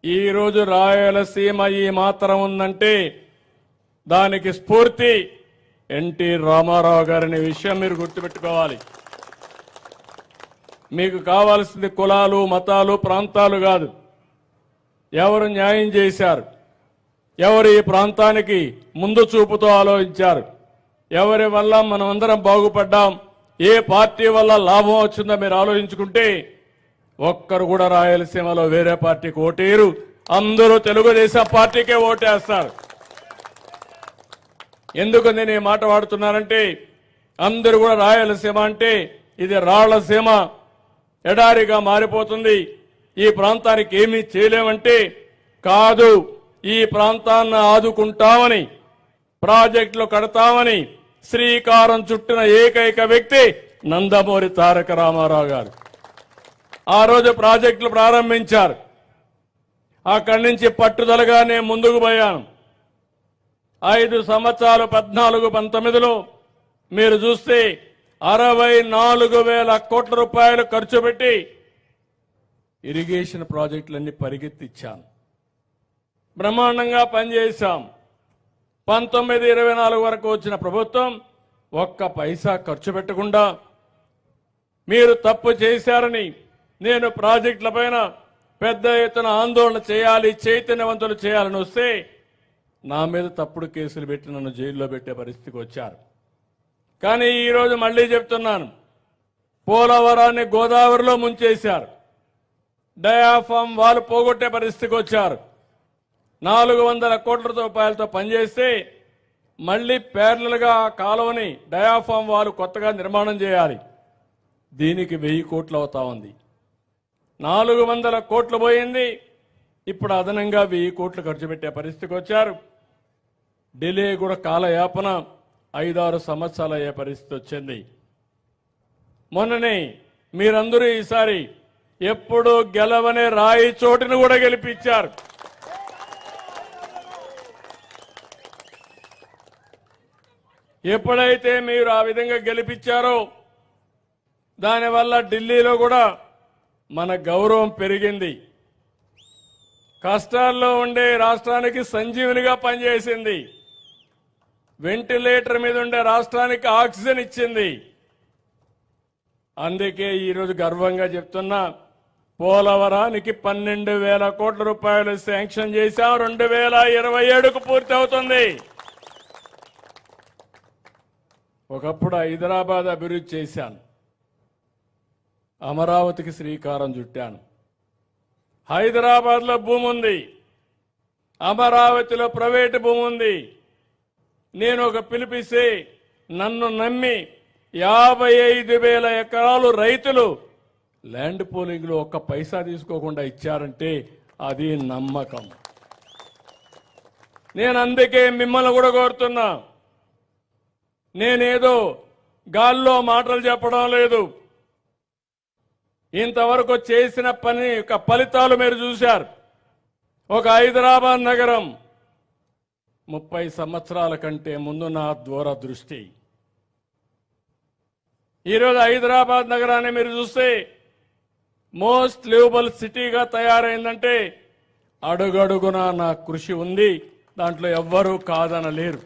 ఈ రోజు రాయలసీమ ఈ మాత్రం ఉందంటే దానికి స్ఫూర్తి ఎన్టీ రామారావు గారనే విషయం మీరు గుర్తుపెట్టుకోవాలి. మీకు కావాల్సింది కులాలు, మతాలు, ప్రాంతాలు కాదు. ఎవరు న్యాయం చేశారు, ఎవరు ఈ ప్రాంతానికి ముందు చూపుతో ఆలోచించారు, ఎవరి వల్ల మనం అందరం బాగుపడ్డాం, ఏ పార్టీ వల్ల లాభం వచ్చిందో మీరు ఆలోచించుకుంటే ఒక్కరు కూడా రాయలసీమలో వేరే పార్టీకి ఓటేరు. అందరూ తెలుగుదేశం పార్టీకే ఓటేస్తారు. ఎందుకు నేను ఈ మాట వాడుతున్నానంటే అందరూ కూడా రాయలసీమ అంటే ఇది రాళ్లసీమ, ఎడారిగా మారిపోతుంది, ఈ ప్రాంతానికి ఏమీ చేయలేమంటే కాదు, ఈ ప్రాంతాన్ని ఆదుకుంటామని, ప్రాజెక్టులు కడతామని శ్రీకారం చుట్టిన ఏకైక వ్యక్తి నందమూరి తారక రామారావు గారు. ఆ రోజు ప్రాజెక్టులు ప్రారంభించారు. అక్కడి నుంచి పట్టుదలగా నేను ముందుకు పోయాను. 5 సంవత్సరాలు 14-19లో మీరు చూస్తే 64,000 కోట్ల రూపాయలు ఖర్చు పెట్టి ఇరిగేషన్ ప్రాజెక్టులన్నీ పరిగెత్తిచ్చాను. బ్రహ్మాండంగా పనిచేశాం. 19-24 వరకు వచ్చిన ప్రభుత్వం ఒక్క పైసా ఖర్చు పెట్టకుండా మీరు తప్పు చేశారని నేను ప్రాజెక్టుల పైన పెద్ద ఎత్తున ఆందోళన చేయాలి, చైతన్యవంతులు చేయాలని వస్తే నా మీద తప్పుడు కేసులు పెట్టి నన్ను జైల్లో పెట్టే పరిస్థితికి వచ్చారు. కానీ ఈరోజు మళ్ళీ చెప్తున్నాను, పోలవరాన్ని గోదావరిలో ముంచేశారు. డయాఫామ్ వాళ్ళు పోగొట్టే పరిస్థితికి వచ్చారు. 400 కోట్ల రూపాయలతో పనిచేస్తే మళ్ళీ ప్యారలల్గా కాలువని డయాఫామ్ వాళ్ళు కొత్తగా నిర్మాణం చేయాలి. దీనికి 1000 కోట్లు అవుతా ఉంది. 400 కోట్లు పోయింది. ఇప్పుడు అదనంగా 1000 కోట్లు ఖర్చు పెట్టే పరిస్థితికి వచ్చారు. ఢిల్లీ కూడా కాలయాపన 5-6 సంవత్సరాలు అయ్యే పరిస్థితి వచ్చింది. మొన్ననే మీరందరూ ఈసారి ఎప్పుడు గెలవనే రాయి చోటును కూడా గెలిపించారు. ఎప్పుడైతే మీరు ఆ విధంగా గెలిపించారో దానివల్ల ఢిల్లీలో కూడా మన గౌరవం పెరిగింది. కష్టాల్లో ఉండే రాష్ట్రానికి సంజీవునిగా పనిచేసింది. వెంటిలేటర్ మీద ఉండే రాష్ట్రానికి ఆక్సిజన్ ఇచ్చింది. అందుకే ఈరోజు గర్వంగా చెప్తున్నా, పోలవరానికి 12,000 కోట్ల రూపాయలు శాంక్షన్ చేశాం. 2027కు పూర్తి అవుతుంది. ఒకప్పుడు హైదరాబాద్ అభివృద్ధి చేశాను, అమరావతికి శ్రీకారం చుట్టాను. హైదరాబాద్లో భూమి ఉంది, అమరావతిలో ప్రైవేటు భూమి ఉంది. నేను ఒక పిలిపిస్తే నన్ను నమ్మి 55,000 ఎకరాలు రైతులు ల్యాండ్ పోలింగ్లో ఒక్క పైసా తీసుకోకుండా ఇచ్చారంటే అది నమ్మకం. నేను అందుకే మిమ్మల్ని కూడా కోరుతున్నా, నేనేదో గాల్లో మాటలు చెప్పడం లేదు. ఇంతవరకు చేసిన పని యొక్క ఫలితాలు మీరు చూశారు. ఒక హైదరాబాద్ నగరం 30 సంవత్సరాల కంటే ముందు నా దూరదృష్టి. ఈరోజు హైదరాబాద్ నగరాన్ని మీరు చూస్తే మోస్ట్ లివబుల్ సిటీగా తయారైందంటే అడుగడుగునా నా కృషి ఉంది. దాంట్లో ఎవ్వరూ కాదనలేరు.